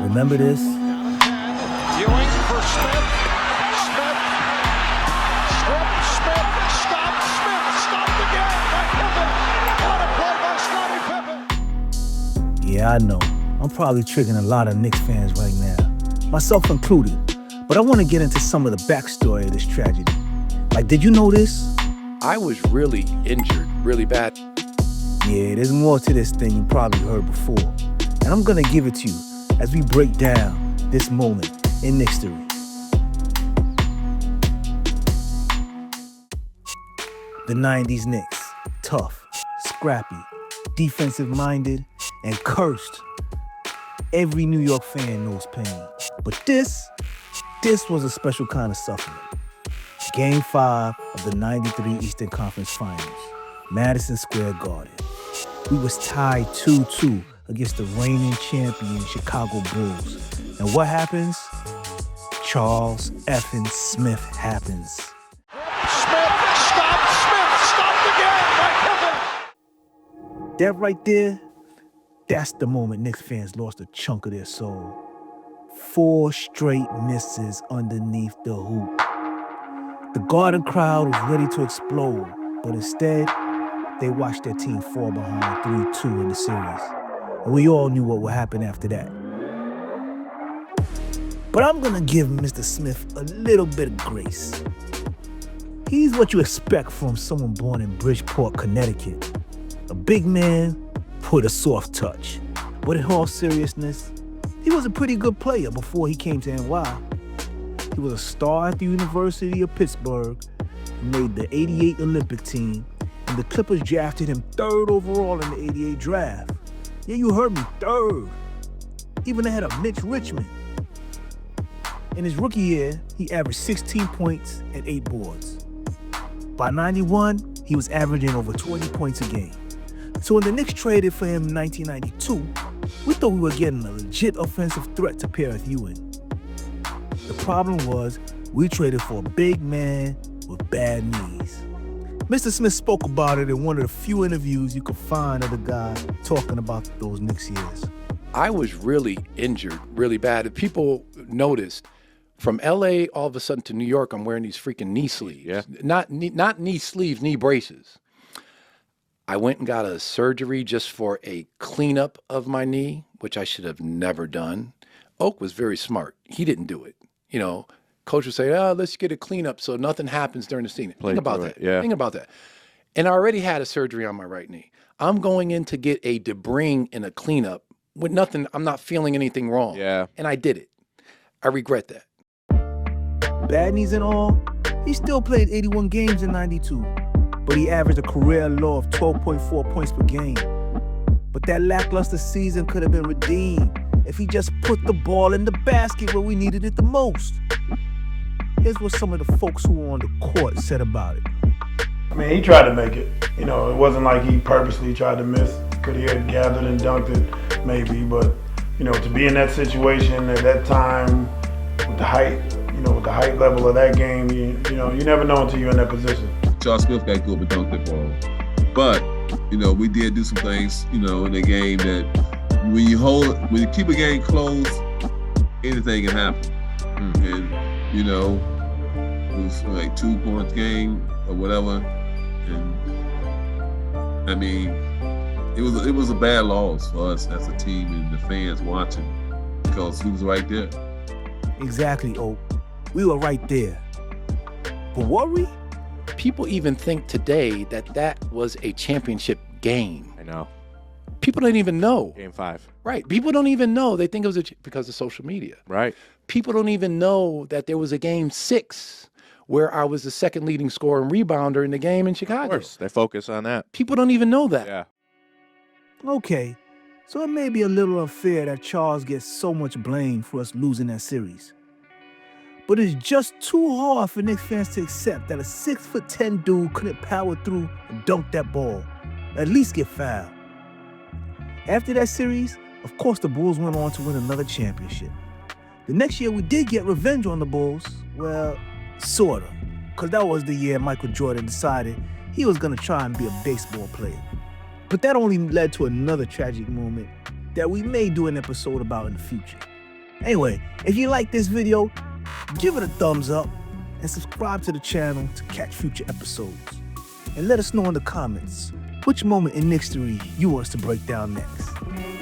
Remember this? Ewing for Smith. Smith. Strip. Smith. Stopped again by Pippen. What a play by Scottie Pippen. Yeah, I know. I'm probably triggering a lot of Knicks fans right now, myself included. But I want to get into some of the backstory of this tragedy. Like, did you know this? I was really injured, really bad. Yeah, there's more to this than you probably heard before. And I'm going to give it to you as we break down this moment in Knicks history. The 90s Knicks, tough, scrappy, defensive-minded, and cursed. Every New York fan knows pain. But this was a special kind of suffering. Game 5 of the 93 Eastern Conference Finals, Madison Square Garden. We was tied 2-2 against the reigning champion Chicago Bulls. And what happens? Charles effing Smith happens. Smith stopped again by Pippen. That right there, that's the moment Knicks fans lost a chunk of their soul. 4 straight misses underneath the hoop. The Garden crowd was ready to explode, but instead, they watched their team fall behind 3-2 in the series. And we all knew what would happen after that. But I'm gonna give Mr. Smith a little bit of grace. He's what you expect from someone born in Bridgeport, Connecticut. A big man with a soft touch. But in all seriousness, he was a pretty good player before he came to NY. He was a star at the University of Pittsburgh, made the '88 Olympic team, and the Clippers drafted him 3rd overall in the '88 draft. Yeah, you heard me, 3rd. Even ahead of Mitch Richmond. In his rookie year, he averaged 16 points and 8 boards. By '91, he was averaging over 20 points a game. So when the Knicks traded for him in 1992, we thought we were getting a legit offensive threat to pair with Ewing. The problem was we traded for a big man with bad knees. Mr. Smith spoke about it in one of the few interviews you could find of the guy talking about those Knicks years. I was really injured, really bad. If people noticed, from LA all of a sudden to New York, I'm wearing these freaking knee sleeves. Yeah. Not knee sleeves, knee braces. I went and got a surgery just for a cleanup of my knee, which I should have never done. Oak was very smart. He didn't do it. You know, coach would say, let's get a cleanup so nothing happens during the season. Think about that. Yeah. Think about that. And I already had a surgery on my right knee. I'm going in to get a debris in a cleanup with nothing. I'm not feeling anything wrong. Yeah. And I did it. I regret that. Bad knees and all, he still played 81 games in '92, but he averaged a career low of 12.4 points per game. But that lackluster season could have been redeemed if he just put the ball in the basket where we needed it the most. Here's what some of the folks who were on the court said about it. I mean, he tried to make it. You know, it wasn't like he purposely tried to miss. Could he have gathered and dunked it? Maybe, but, you know, to be in that situation at that time with the height, with the height level of that game, you never know until you're in that position. Charles Smith got good with dunk that ball. But, we did do some things, in the game that when you keep a game close, anything can happen. And, it was like 2 points game or whatever. And I mean, it was a bad loss for us as a team and the fans watching because he was right there. Exactly, Oak. We were right there. But worry? People even think today that was a championship game. I know. People don't even know. Game 5. Right. People don't even know. They think it was because of social media. Right. People don't even know that there was a game 6 where I was the second leading scorer and rebounder in the game in Chicago. Of course. They focus on that. People don't even know that. Yeah. Okay, so it may be a little unfair that Charles gets so much blame for us losing that series. But it's just too hard for Knicks fans to accept that a 6'10" dude couldn't power through and dunk that ball, at least get fouled. After that series, of course the Bulls went on to win another championship. The next year we did get revenge on the Bulls, well, sorta, because that was the year Michael Jordan decided he was gonna try and be a baseball player. But that only led to another tragic moment that we may do an episode about in the future. Anyway, if you like this video, give it a thumbs up and subscribe to the channel to catch future episodes. And let us know in the comments which moment in Knicks history you want us to break down next.